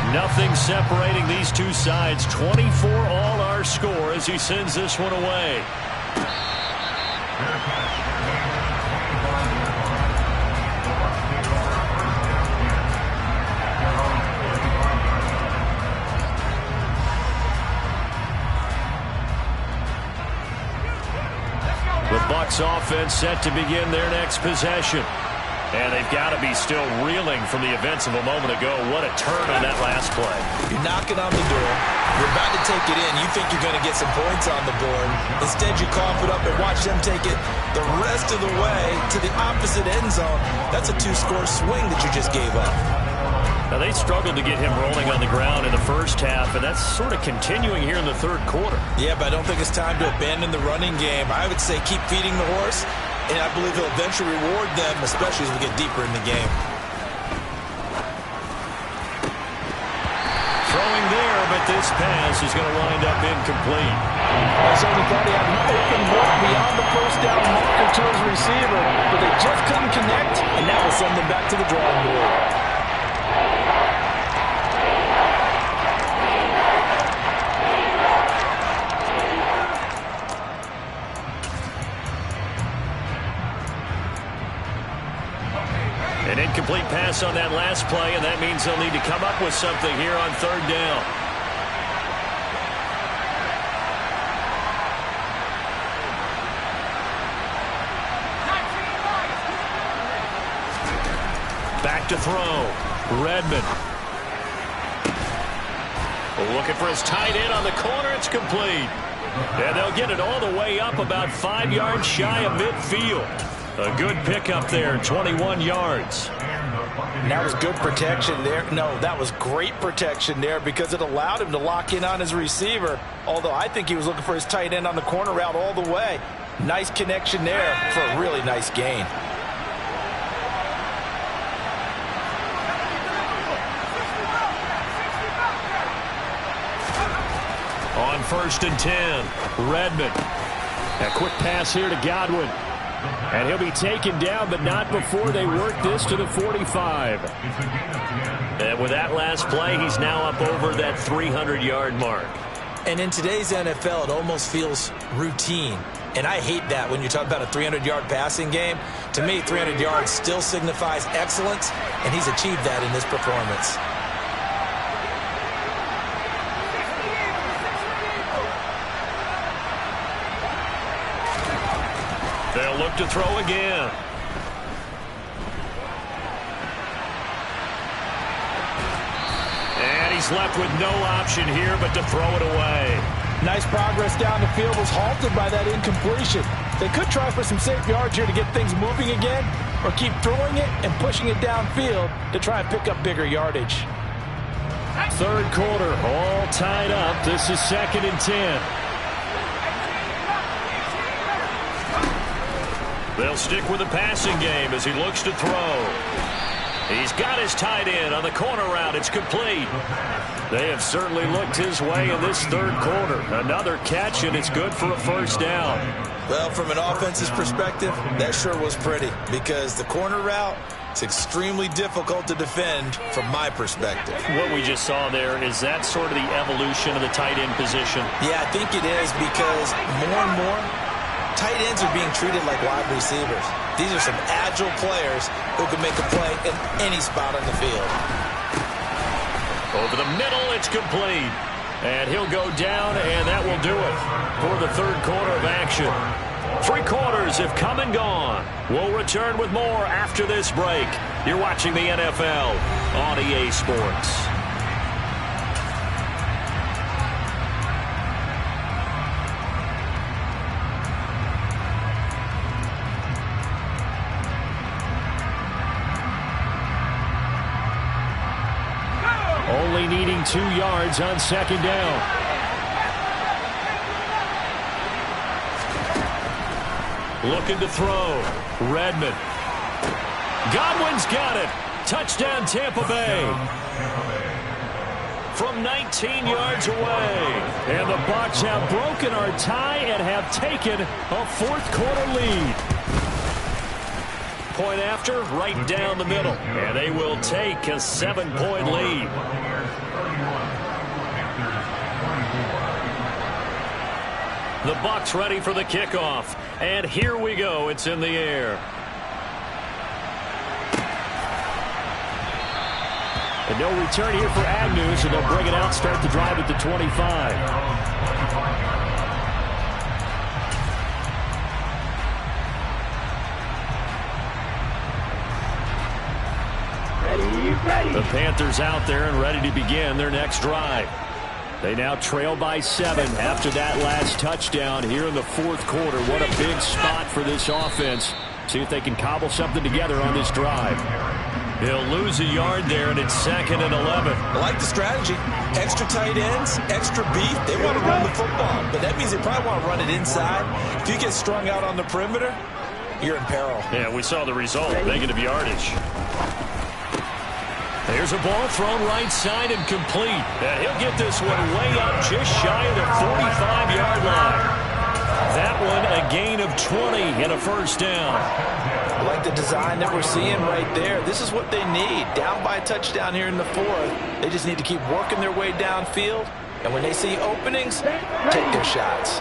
Nothing separating these two sides. 24 all our score as he sends this one away. The Bucs offense set to begin their next possession. And they've got to be still reeling from the events of a moment ago. What a turn on that last play. You're knocking on the door. You're about to take it in. You think you're going to get some points on the board. Instead, you cough it up and watch them take it the rest of the way to the opposite end zone. That's a 2-score swing that you just gave up. Now, they struggled to get him rolling on the ground in the first half, and that's sort of continuing here in the 3rd quarter. Yeah, but I don't think it's time to abandon the running game. I would say keep feeding the horse. And I believe he'll eventually reward them, especially as we get deeper in the game. Throwing there, but this pass is going to wind up incomplete. Arizona thought he had an open look beyond the first down marker to his receiver, but they just couldn't connect, and that will send them back to the drawing board. An incomplete pass on that last play, and that means they'll need to come up with something here on 3rd down. Back to throw. Redmond. Looking for his tight end on the corner. It's complete. And they'll get it all the way up about 5 yards shy of midfield. A good pickup there, 21 yards. And that was good protection there. No, that was great protection there because it allowed him to lock in on his receiver. Although I think he was looking for his tight end on the corner route all the way. Nice connection there for a really nice gain. On 1st and 10, Redmond. A quick pass here to Godwin. And he'll be taken down, but not before they work this to the 45. And with that last play, he's now up over that 300-yard mark. And in today's NFL, it almost feels routine. And I hate that when you talk about a 300-yard passing game. To me, 300 yards still signifies excellence, and he's achieved that in this performance. They'll look to throw again. And he's left with no option here but to throw it away. Nice progress down the field was halted by that incompletion. They could try for some safe yards here to get things moving again, or keep throwing it and pushing it downfield to try and pick up bigger yardage. Third quarter, all tied up. This is 2nd and 10. They'll stick with the passing game as he looks to throw. He's got his tight end on the corner route. It's complete. They have certainly looked his way in this third quarter. Another catch, and it's good for a first down. Well, from an offense's perspective, that sure was pretty, because the corner route is extremely difficult to defend from my perspective. What we just saw there, is that sort of the evolution of the tight end position? Yeah, I think it is, because more and more, tight ends are being treated like wide receivers. These are some agile players who can make a play in any spot on the field. Over the middle, it's complete. And he'll go down, and that will do it for the third quarter of action. 3 quarters have come and gone. We'll return with more after this break. You're watching the NFL on EA Sports. Only needing 2 yards on 2nd down. Looking to throw. Redmond. Godwin's got it. Touchdown, Tampa Bay. From 19 yards away. And the Bucs have broken our tie and have taken a fourth quarter lead. Point after, right down the middle. And they will take a 7-point lead. The Bucs ready for the kickoff. And here we go. It's in the air. And no return here for Agnew, so they'll bring it out, start the drive at the 25. The Panthers out there and ready to begin their next drive. They now trail by 7 after that last touchdown here in the fourth quarter. What a big spot for this offense. See if they can cobble something together on this drive. They'll lose a yard there, and it's 2nd and 11. I like the strategy. Extra tight ends, extra beef. They want to run the football, but that means they probably want to run it inside. If you get strung out on the perimeter, you're in peril. Yeah, we saw the result. Negative yardage. There's a ball thrown right side and complete. And he'll get this one way up just shy of the 45-yard line. That one a gain of 20 and a first down. I like the design that we're seeing right there. This is what they need. Down by a touchdown here in the fourth. They just need to keep working their way downfield. And when they see openings, take their shots.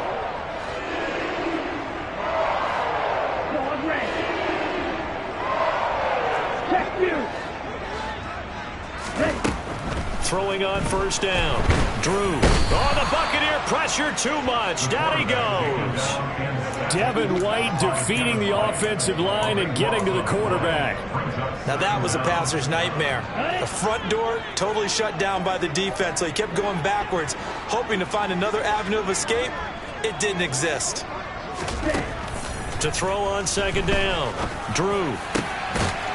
Throwing on first down. Drew. Oh, the Buccaneer pressure too much. Down he goes. Devin White defeating the offensive line and getting to the quarterback. Now that was a passer's nightmare. The front door totally shut down by the defense, so he kept going backwards, hoping to find another avenue of escape. It didn't exist. To throw on second down. Drew.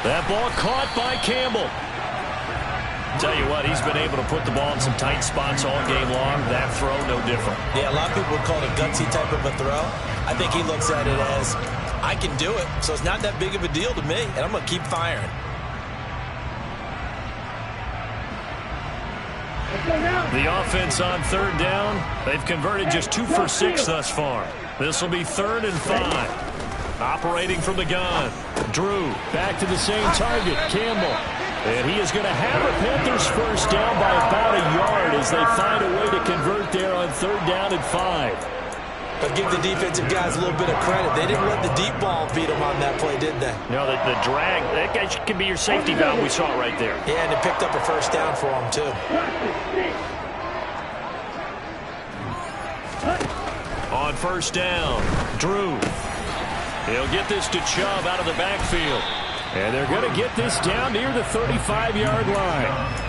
That ball caught by Campbell. Tell you what, he's been able to put the ball in some tight spots all game long. That throw, no different. Yeah, a lot of people would call it a gutsy type of a throw. I think he looks at it as, I can do it, so it's not that big of a deal to me, and I'm going to keep firing. The offense on third down, they've converted just 2 for 6 thus far. This will be 3rd and 5. Operating from the gun. Drew back to the same target, Campbell. And he is going to have a Panthers first down by about a yard as they find a way to convert there on 3rd down and 5. But give the defensive guys a little bit of credit. They didn't let the deep ball beat them on that play, did they? No, the drag, that guy can be your safety valve. We saw it right there. Yeah, and it picked up a first down for them, too. On 1st down, Drew. He'll get this to Chubb out of the backfield. And they're going to get this down near the 35-yard line.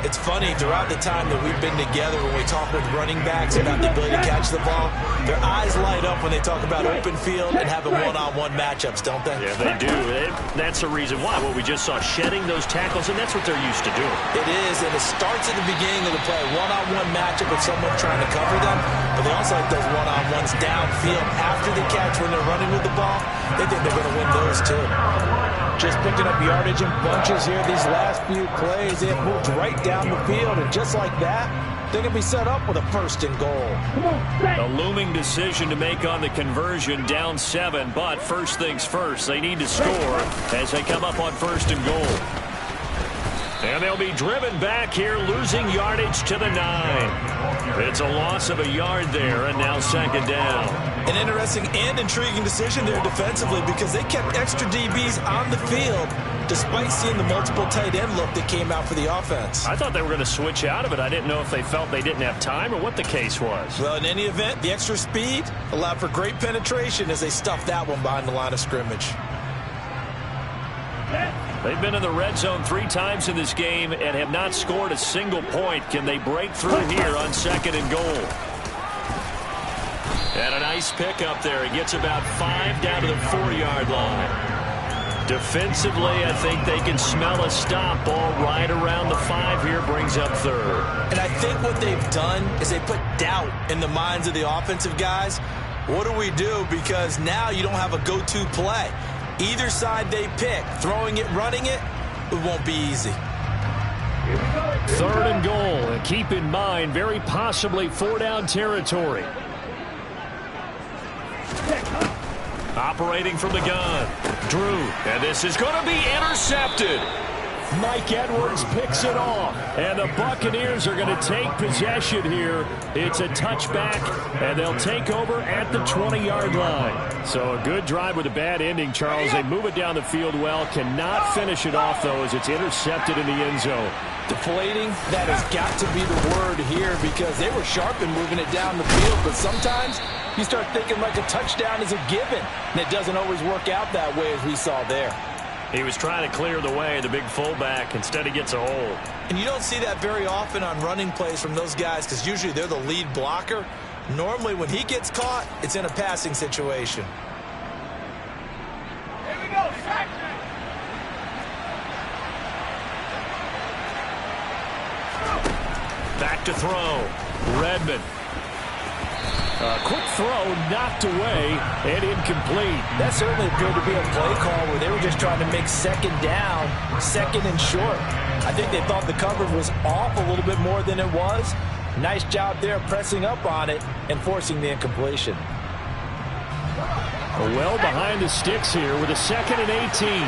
It's funny, throughout the time that we've been together, when we talk with running backs about the ability to catch the ball, their eyes light up when they talk about open field and having one-on-one matchups, don't they? Yeah, they do. That's the reason why. Well, we just saw shedding those tackles, and that's what they're used to doing. It is, and it starts at the beginning of the play. One-on-one matchup with someone trying to cover them, but they also like those one-on-ones downfield after the catch when they're running with the ball. They think they're going to win those, too. Just picking up yardage in bunches here these last few plays. They have moved right down the field, and just like that, they're going to be set up with a 1st and goal. A looming decision to make on the conversion, down 7, but first things first, they need to score as they come up on 1st and goal. And they'll be driven back here, losing yardage to the 9. It's a loss of a yard there, and now 2nd down. An interesting and intriguing decision there defensively because they kept extra DBs on the field despite seeing the multiple tight end look that came out for the offense. I thought they were going to switch out of it. I didn't know if they felt they didn't have time or what the case was. Well, in any event, the extra speed allowed for great penetration as they stuffed that one behind the line of scrimmage. They've been in the red zone 3 times in this game and have not scored a single point. Can they break through here on 2nd and goal? And a nice pickup there. He gets about 5 down to the 4-yard line. Defensively, I think they can smell a stop. Ball right around the 5 here, brings up 3rd. And I think what they've done is they put doubt in the minds of the offensive guys. What do we do? Because now you don't have a go-to play. Either side they pick, throwing it, running it, it won't be easy. 3rd and goal, and keep in mind, very possibly 4-down territory. Operating from the gun, Drew, and this is going to be intercepted. Mike Edwards picks it off, and the Buccaneers are going to take possession here. It's a touchback, and they'll take over at the 20-yard line. So a good drive with a bad ending, Charles. They move it down the field well, cannot finish it off, though, as it's intercepted in the end zone. Deflating, that has got to be the word here because they were sharp in moving it down the field, but sometimes you start thinking like a touchdown is a given, and it doesn't always work out that way as we saw there. He was trying to clear the way, the big fullback. Instead, he gets a hole. And you don't see that very often on running plays from those guys because usually they're the lead blocker. Normally, when he gets caught, it's in a passing situation. Here we go, section. Back to throw. Redmond. A quick throw knocked away and incomplete. That certainly appeared to be a play call where they were just trying to make 2nd down, 2nd and short. I think they thought the coverage was off a little bit more than it was. Nice job there pressing up on it and forcing the incompletion. Well behind the sticks here with a 2nd and 18.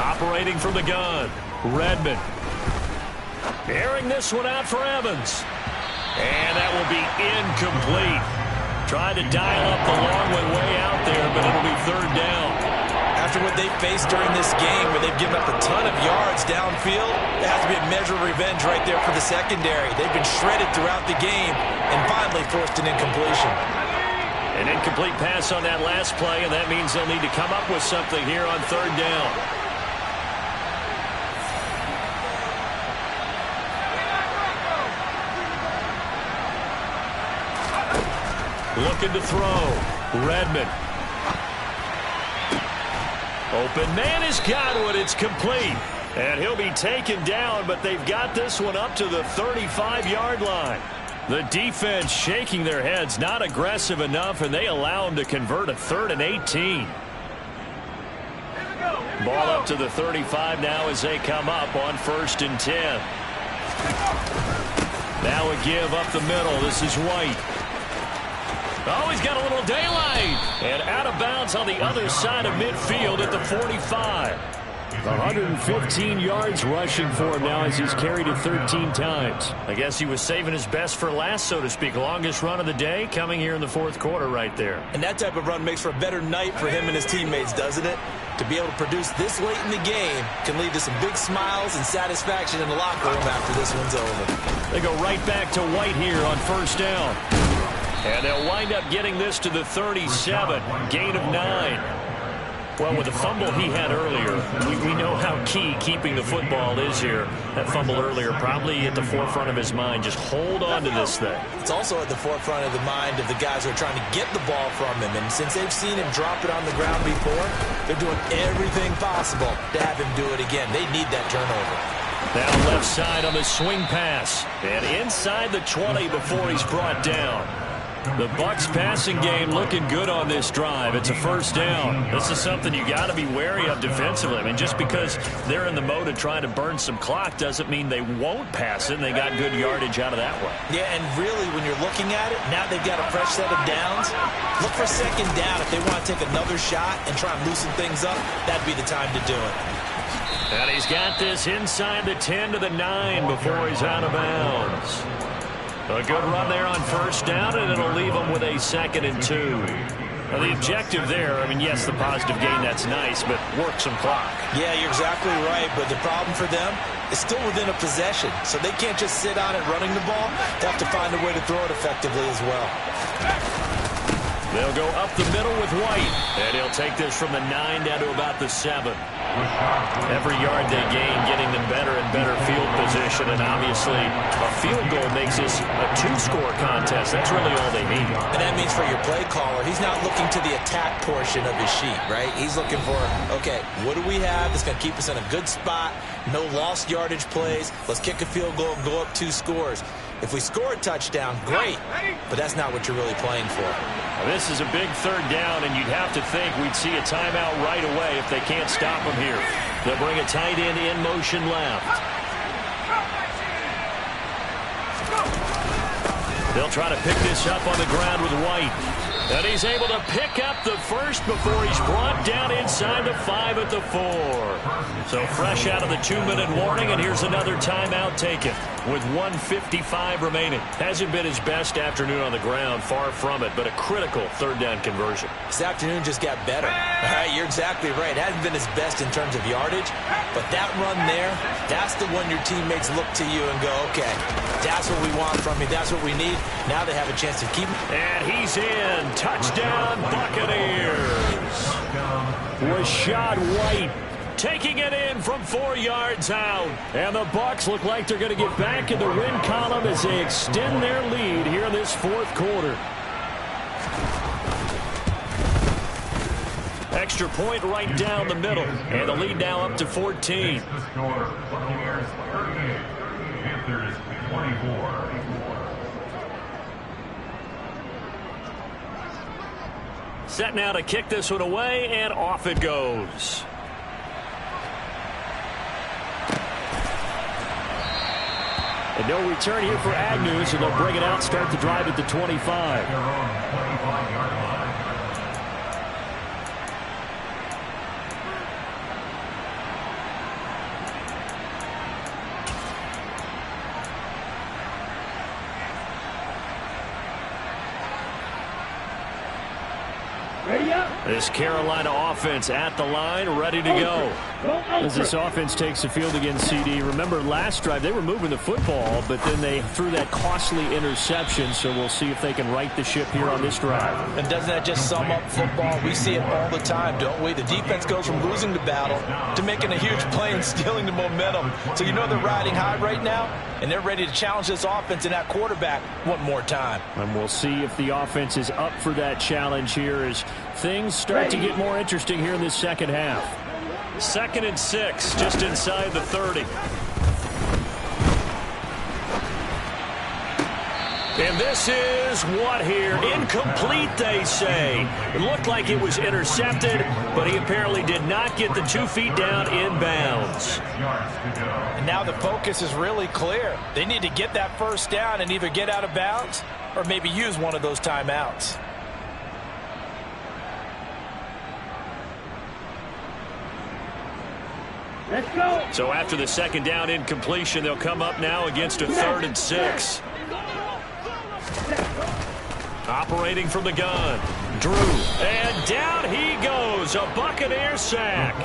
Operating from the gun, Redmond. Airing this one out for Evans. And that will be incomplete. Tried to dial up the long one way out there, but it'll be 3rd down. After what they faced during this game where they've given up a ton of yards downfield, there has to be a measure of revenge right there for the secondary. They've been shredded throughout the game and finally forced an incompletion. An incomplete pass on that last play, and that means they'll need to come up with something here on 3rd down. Looking to throw. Redmond. Open man has got it. It's complete. And he'll be taken down, but they've got this one up to the 35-yard line. The defense shaking their heads, not aggressive enough, and they allow him to convert a 3rd and 18. Ball up to the 35 now as they come up on 1st and 10. Now a give up the middle. This is White. Oh, he's got a little daylight. And out of bounds on the other side of midfield at the 45. 115 yards rushing for him now as he's carried it 13 times. I guess he was saving his best for last, so to speak. Longest run of the day coming here in the fourth quarter right there. And that type of run makes for a better night for him and his teammates, doesn't it? To be able to produce this late in the game can lead to some big smiles and satisfaction in the locker room after this one's over. They go right back to White here on first down. And they'll wind up getting this to the 37. Gain of 9. Well, with the fumble he had earlier, we know how key keeping the football is here. That fumble earlier probably at the forefront of his mind. Just hold on to this thing. It's also at the forefront of the mind of the guys who are trying to get the ball from him. And since they've seen him drop it on the ground before, they're doing everything possible to have him do it again. They need that turnover. Now left side on the swing pass. And inside the 20 before he's brought down. The Bucs passing game looking good on this drive. It's a first down. This is something you got to be wary of defensively. I mean, just because they're in the mode of trying to burn some clock doesn't mean they won't pass it. And they got good yardage out of that one. Yeah, and really, when you're looking at it, now they've got a fresh set of downs. Look for second down. If they want to take another shot and try and loosen things up, that'd be the time to do it. And he's got this inside the 10 to the 9 before he's out of bounds. A good run there on first down, and it'll leave them with a 2nd and 2. Now, the objective there, I mean, yes, the positive gain, that's nice, but work some clock. Yeah, you're exactly right, but the problem for them is still within a possession, so they can't just sit on it running the ball. They have to find a way to throw it effectively as well. They'll go up the middle with White, and he'll take this from the 9 down to about the 7. Every yard they gain, getting them better and better field position, and obviously a field goal makes this a 2-score contest. That's really all they need. And that means for your play caller, he's not looking to the attack portion of his sheet, right? He's looking for, okay, what do we have that's going to keep us in a good spot? No lost yardage plays. Let's kick a field goal and go up 2 scores. If we score a touchdown, great, but that's not what you're really playing for. Now, this is a big third down, and you'd have to think we'd see a timeout right away if they can't stop him here. They'll bring a tight end in motion left. They'll try to pick this up on the ground with White. And he's able to pick up the first before he's brought down inside the 5 at the 4. So fresh out of the 2-minute warning, and here's another timeout taken with 1:55 remaining. Hasn't been his best afternoon on the ground, far from it, but a critical third down conversion. This afternoon just got better. All right, you're exactly right. It hasn't been his best in terms of yardage, but that run there, that's the one your teammates look to you and go, okay, that's what we want from you. That's what we need. Now they have a chance to keep him. And he's in. Touchdown, Buccaneers. Rashad White taking it in from 4 yards out. And the Bucs look like they're going to get back in the win column as they extend their lead here in this fourth quarter. Extra point right down the middle. And the lead now up to 14. Panthers 24. Set now to kick this one away, and off it goes. And no return here for Agnew, so they'll bring it out, start the drive at the 25. This Carolina offense at the line, ready to go. As this offense takes the field against CD, remember last drive they were moving the football, but then they threw that costly interception, so we'll see if they can right the ship here on this drive. And doesn't that just sum up football? We see it all the time, don't we? The defense goes from losing the battle to making a huge play and stealing the momentum. So you know they're riding high right now, and they're ready to challenge this offense and that quarterback one more time. And we'll see if the offense is up for that challenge here as things start to get more interesting here in this second half. 2nd and 6, just inside the 30. And this is what here? Incomplete, they say. It looked like it was intercepted, but he apparently did not get the 2 feet down in bounds. yards to go. And now the focus is really clear. They need to get that first down and either get out of bounds or maybe use one of those timeouts. Let's go. So after the second down incompletion, they'll come up now against a 3rd and 6. Operating from the gun. Drew. And down he goes. A Buccaneer sack.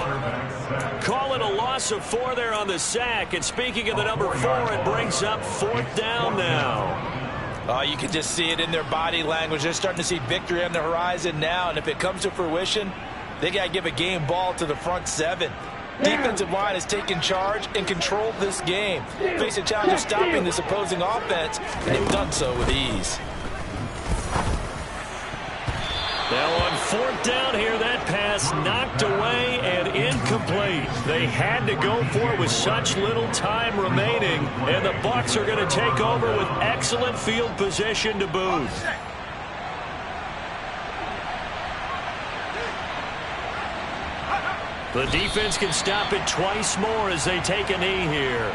Call it a loss of 4 there on the sack. And speaking of the number 4, it brings up 4th down now. Oh, you can just see it in their body language. They're starting to see victory on the horizon now. And if it comes to fruition, they got to give a game ball to the front 7. Defensive line has taken charge and controlled this game. Face a challenge of stopping this opposing offense, and they've done so with ease. Now on 4th down here, that pass knocked away and incomplete. They had to go for it with such little time remaining, and the Bucs are going to take over with excellent field position to boot. The defense can stop it twice more as they take a knee here.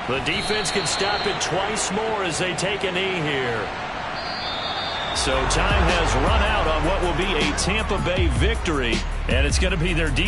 The defense can stop it twice more as they take a knee here. So time has run out on what will be a Tampa Bay victory, and it's going to be their defense.